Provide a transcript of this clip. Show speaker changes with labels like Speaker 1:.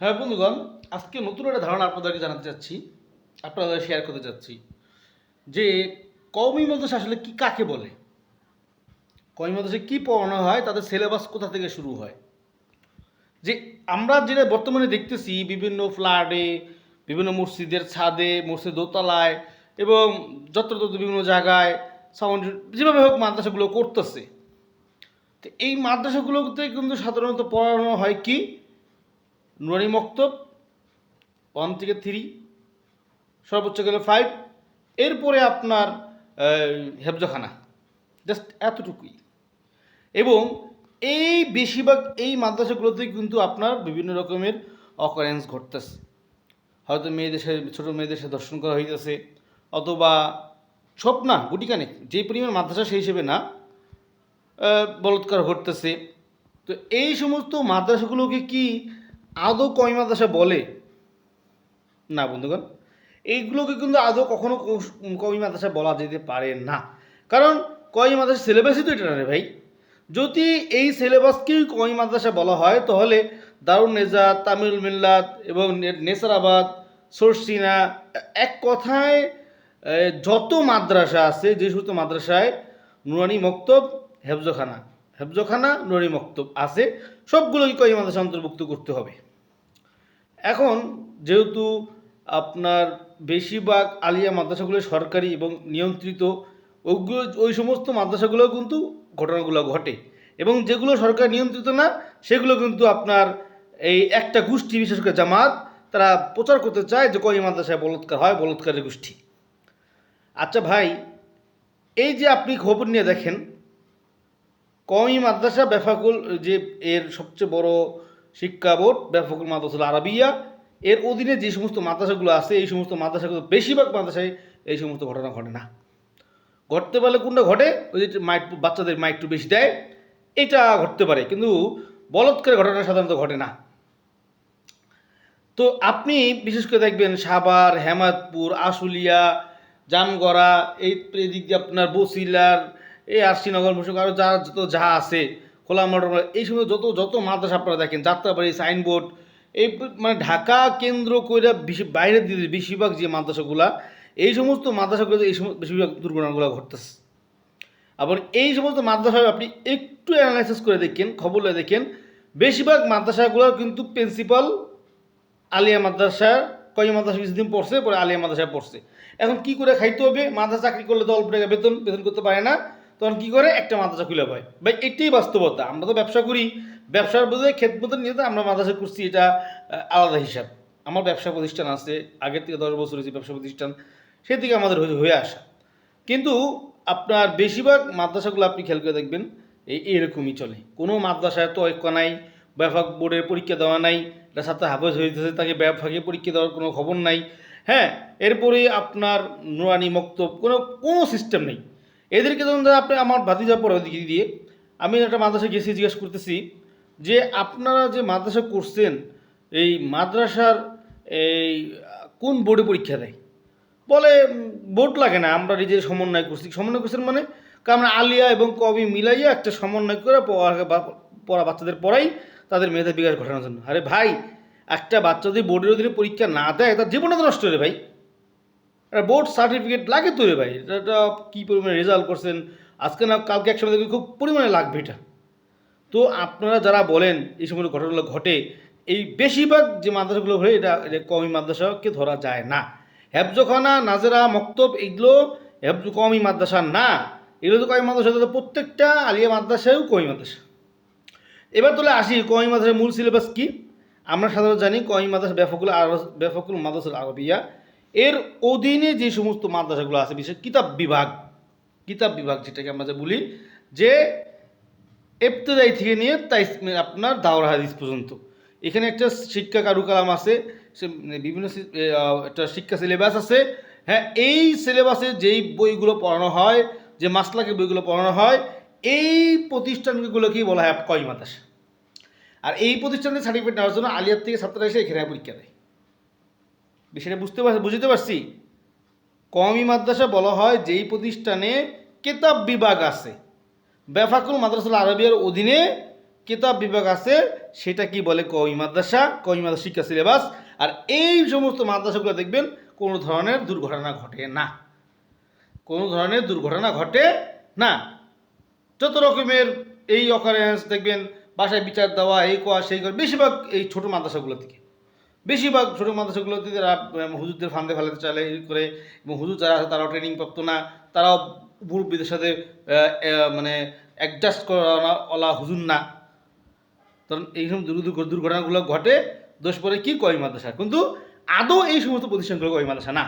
Speaker 1: হ্যাঁ বন্ধুগণ, আজকে নতুন একটা ধারণা আপনাদেরকে জানাতে চাচ্ছি, আপনাদের শেয়ার করতে চাচ্ছি যে কওমি মাদ্রাসা আসলে কি কাকে বলে। কওমি মাদ্রাসায় কী পড়ানো হয়, তাদের সিলেবাস কোথা থেকে শুরু হয়। যে আমরা যেটা বর্তমানে দেখতেছি বিভিন্ন ফ্ল্যাটে, বিভিন্ন মসজিদের ছাদে, মসজিদ দোতলায় এবং যত্রতত্র বিভিন্ন জায়গায় সাউন্ড যেভাবে হোক মাদ্রাসাগুলো করতেছে। তো এই মাদ্রাসাগুলোতে কিন্তু সাধারণত পড়ানো হয় কি, নুরানি মক্তব 1 থেকে 3, সর্বোচ্চ গেলে 5, এরপরে আপনার হেফজখানা, জাস্ট এতটুকুই। এবং এই বেশিরভাগ এই মাদ্রাসাগুলোতে কিন্তু আপনার বিভিন্ন রকমের অকারেন্স ঘটতেছে। হয়তো মেয়েদের সাথে, ছোটো মেয়েদের সাথে দর্শন করা হইতেছে, অথবা সব না, গুটিকানেক যে পরিমাণ মাদ্রাসা সেই হিসেবে না, বলৎকার ঘটতেছে। তো এই সমস্ত মাদ্রাসাগুলোকে কি আদৌ কওমি মাদ্রাসা বলে? না বন্ধুগণ, এইগুলোকে কিন্তু আদৌ কখনো কওমি মাদ্রাসা বলা যেতে পারে না। কারণ কওমি মাদ্রাসা সিলেবাসই তো এটা না রে ভাই। যদি এই সিলেবাসকেই কওমি মাদ্রাসা বলা হয়, তাহলে দারুন নেজাত, তামিলুল মিল্লাত এবং নেসারাবাদ, সরসিনা, এক কথায় যত মাদ্রাসা আছে, যে সমস্ত মাদ্রাসায় নুরানি মক্তব, হেফজখানা, হেফজখানা নুরানি মক্তব আছে, সবগুলোই কওমি মাদ্রাসা অন্তর্ভুক্ত করতে হবে। এখন যেহেতু আপনার বেশিরভাগ আলিয়া মাদ্রাসাগুলো সরকারি এবং নিয়ন্ত্রিত, ওইগুলো ওই সমস্ত মাদ্রাসাগুলো কিন্তু ঘটনাগুলো ঘটে, এবং যেগুলো সরকার নিয়ন্ত্রিত না সেগুলো কিন্তু আপনার এই একটা গোষ্ঠী, বিশেষ করে জামাত, তারা প্রচার করতে চায় যে কওমি মাদ্রাসায় বলৎকার হয়, বলৎকারের গোষ্ঠী। আচ্ছা ভাই, এই যে আপনি খবর নিয়ে দেখেন, কওমি মাদ্রাসা বেফাকুল, যে এর সবচেয়ে বড় শিক্ষা বোর্ড বেফাকুল মাদ্রাসাতুল আরাবিয়া, এর অধীনে যে সমস্ত মাদ্রাসাগুলো আছে, এই সমস্ত মাদ্রাসাগুলো বেশিরভাগ মাদ্রাসায় এই সমস্ত ঘটনা ঘটে না। ঘটতে পারলে কোনটা ঘটে, ওই যে বাচ্চাদের মাইক একটু বেশি দেয়, এটা ঘটতে পারে, কিন্তু বলৎকারের ঘটনা সাধারণত ঘটে না। তো আপনি বিশেষ করে দেখবেন সাভার, হেমায়তপুর, আশুলিয়া, জামগড়া, এই এদিক দিয়ে আপনার বসিলার, এই আরশিনগর, মুশক, আরও যা আছে, খোলা মোটর, এই সময় যত যত মাদ্রাসা আপনারা দেখেন, যাত্রাবাড়ি, সাইনবোর্ড, এই মানে ঢাকা কেন্দ্র করে বাইরের দিকে বেশিরভাগ যে মাদ্রাসাগুলা, এই সমস্ত মাদ্রাসাগুলোতে এই সমস্ত বেশিরভাগ দুর্ঘটনাগুলো ঘটতেছে। আবার এই সমস্ত মাদ্রাসায় আপনি একটু অ্যানালাইসিস করে দেখেন, খবর দেখেন, বেশিরভাগ মাদ্রাসাগুলোর কিন্তু প্রিন্সিপাল আলিয়া মাদ্রাসার, কওমি মাদ্রাসা কিছুদিন পড়ছে, পরে আলিয়া মাদ্রাসায় পড়ছে। এখন কি করে খাইতে হবে? মাদ্রাসা চাকরি করলে তো অল্প টাকা বেতন করতে পারে না, তখন কি করে একটা মাদ্রাসা খুলে পায়। ভাই এটাই বাস্তবতা। আমরা তো ব্যবসা করি, ব্যবসার বোধহয় ক্ষেত মতন নিয়ে তো আমরা মাদ্রাসা করছি, এটা আলাদা হিসাব। আমার ব্যবসা প্রতিষ্ঠান আছে, আগের থেকে 10 বছর হয়েছে ব্যবসা প্রতিষ্ঠান, সেদিকে আমাদের হয়ে আসা। কিন্তু আপনার বেশিরভাগ মাদ্রাসাগুলো আপনি খেয়াল করে দেখবেন এরকমই চলে। কোনো মাদ্রাসায় তো ঐক্য নাই, ব্যাপক বোর্ডের পরীক্ষা দেওয়া নাই, এটা ছাত্র হাফেজ হইতেছে, তাকে ব্যাপকে পরীক্ষা দেওয়ার কোনো খবর নাই। হ্যাঁ, এরপরে আপনার নুরানি মক্তব, কোনো সিস্টেম নেই এদেরকে। যখন আপনি আমার ভাতিজা পড়ে দিকে দিয়ে, আমি একটা মাদ্রাসায় গেছি, জিজ্ঞেস করতেছি যে আপনারা যে মাদ্রাসা করছেন, এই মাদ্রাসার এই কোন বোর্ডে পরীক্ষা দেয়? বলে বোর্ড লাগে না, আমরা নিজের সমন্বয় করছি। সমন্বয় করছেন মানে, আমরা আলিয়া এবং কওমি মিলাইয়া একটা সমন্বয় করে পড়া বাচ্চাদের পড়াই, তাদের মেধা বিকাশ ঘটানোর জন্য। আরে ভাই, একটা বাচ্চা যদি বোর্ডের অধীনে পরীক্ষা না দেয়, তার জীবনে তো নষ্ট রে ভাই। একটা বোর্ড সার্টিফিকেট লাগে তো রে ভাই, এটা কী পরিমাণে রেজাল্ট করছেন আজকে না কালকে, একসময় দেখবে খুব পরিমাণে লাগবে এটা। তো আপনারা যারা বলেন এই সমস্ত ঘটনাগুলো ঘটে, এই বেশিরভাগ যে মাদ্রাসাগুলো হয়ে, এটা কওমি মাদ্রাসাকে ধরা যায় না। হেফজখানা, নাজেরা, মক্তব, এগুলো কওমি মাদ্রাসা না, এগুলো তো কওমি মাদ্রাসা, প্রত্যেকটা আলিয়া মাদ্রাসায়ও কওমি মাদ্রাসা। এবার তোলে আসি কওমি মাদ্রাসার মূল সিলেবাস কি। আমরা সাধারণত জানি কওমি মাদ্রাসা বেফাকুল মাদ্রাসাতুল আরাবিয়া, এর অধীনে যে সমস্ত মাদ্রাসাগুলো আছে, বিশেষ কিতাব বিভাগ যেটাকে আমরা যে বলি, যে ইবতেদায়ী থেকে নিয়ে তাই আপনার দাওরা হাদিস পর্যন্ত, এখানে একটা শিক্ষা কারুকালাম আছে, বিভিন্ন একটা শিক্ষা সিলেবাস আছে। হ্যাঁ, এই সিলেবাসে যেই বইগুলো পড়ানো হয়, যে মাসলাকে বইগুলো পড়ানো হয়, এই প্রতিষ্ঠানগুলোকেই বলা হয় কওমি মাদ্রাসা। আর এই প্রতিষ্ঠানের সার্টিফিকেট নেওয়ার জন্য আলিয়ার থেকে ছাত্ররা এসে এখানে পরীক্ষা দেয়। বিষয়টা বুঝতে পারছি। কওমি মাদ্রাসা বলা হয় যেই প্রতিষ্ঠানে কিতাব বিভাগ আছে, বেফাকুল মাদ্রাসাতুল আরাবিয়ার অধীনে কিতাব বিভাগ আছে, সেটা কি বলে কওমি মাদ্রাসা, কওমি মাদ্রাসা শিক্ষা সিলেবাস। আর এই সমস্ত মাদ্রাসাগুলো দেখবেন কোনো ধরনের দুর্ঘটনা ঘটে না, কোনো ধরনের দুর্ঘটনা ঘটে না। যত রকমের এই অকারেন্স দেখবেন, বাসায় বিচার দেওয়া, এই কোয়া সেই করা, বেশিরভাগ এই ছোটো মাদ্রাসাগুলো থেকে, বেশিরভাগ ছোটো মাদ্রাসাগুলোতে যারা হুজুরদের ফান্দে ফেলাতে চালে এই করে, এবং হুজুর যারা আছে তারাও ট্রেনিং প্রাপ্ত না, তারাও মুরব্বীদের সাথে মানে অ্যাডজাস্ট করা হুজুর না, কারণ এইসব দুর্ঘটনাগুলো ঘটে, দোষ পড়ে কি কওমি মাদ্রাসা, কিন্তু আদৌ এই সমস্ত প্রতিষ্ঠানগুলো কওমি মাদ্রাসা না।